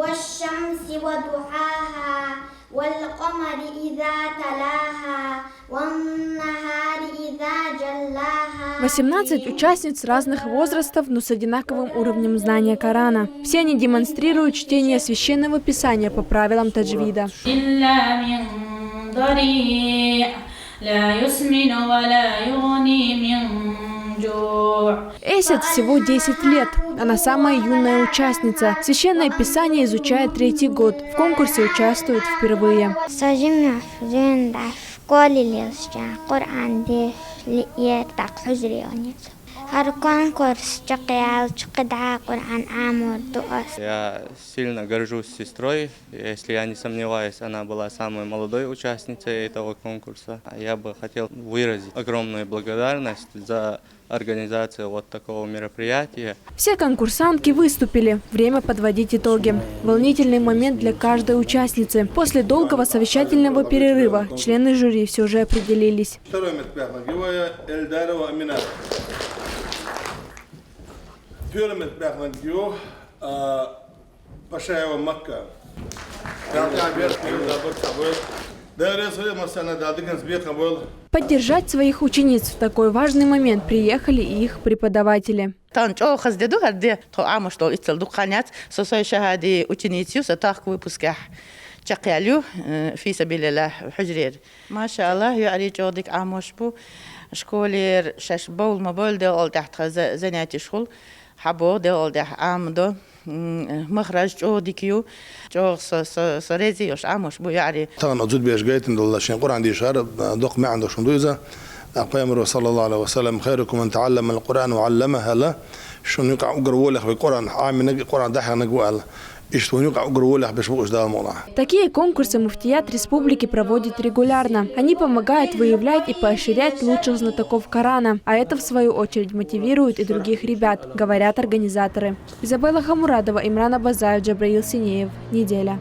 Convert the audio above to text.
والشمس وضحاها والقمر إذا تلاها والنهار إذا جلاها. 18 участниц разных возрастов, но с одинаковым уровнем знания Корана. Все они демонстрируют чтение священного писания по правилам таджвида. Эйсет всего 10 лет. Она самая юная участница. Священное писание изучает 3-й год. В конкурсе участвует впервые. Я сильно горжусь сестрой. Если я не сомневаюсь, она была самой молодой участницей этого конкурса. Я бы хотел выразить огромную благодарность за организацию вот такого мероприятия. Все конкурсантки выступили. Время подводить итоги. Волнительный момент для каждой участницы. После долгого совещательного перерыва члены жюри все же определились. Поддержать своих учениц в такой важный момент приехали и их преподаватели. مخرج جودكيو جو سريزي يش عمش بو يعني طبعا أزود بيشجعت إن الله شين قرآن دي شهر دق ما عنده شندوزة أقيم صلى الله عليه وسلم خيركم من تعلم القرآن وعلمه له شنو يقع أقرأ لك بالقرآن عام نجي قرآن ده نجوا Такие конкурсы муфтият республики проводит регулярно. Они помогают выявлять и поощрять лучших знатоков Корана, а это в свою очередь мотивирует и других ребят, говорят организаторы. Изабелла Хамурадова, Имран Абазаев, Джабраил Синеев. Неделя.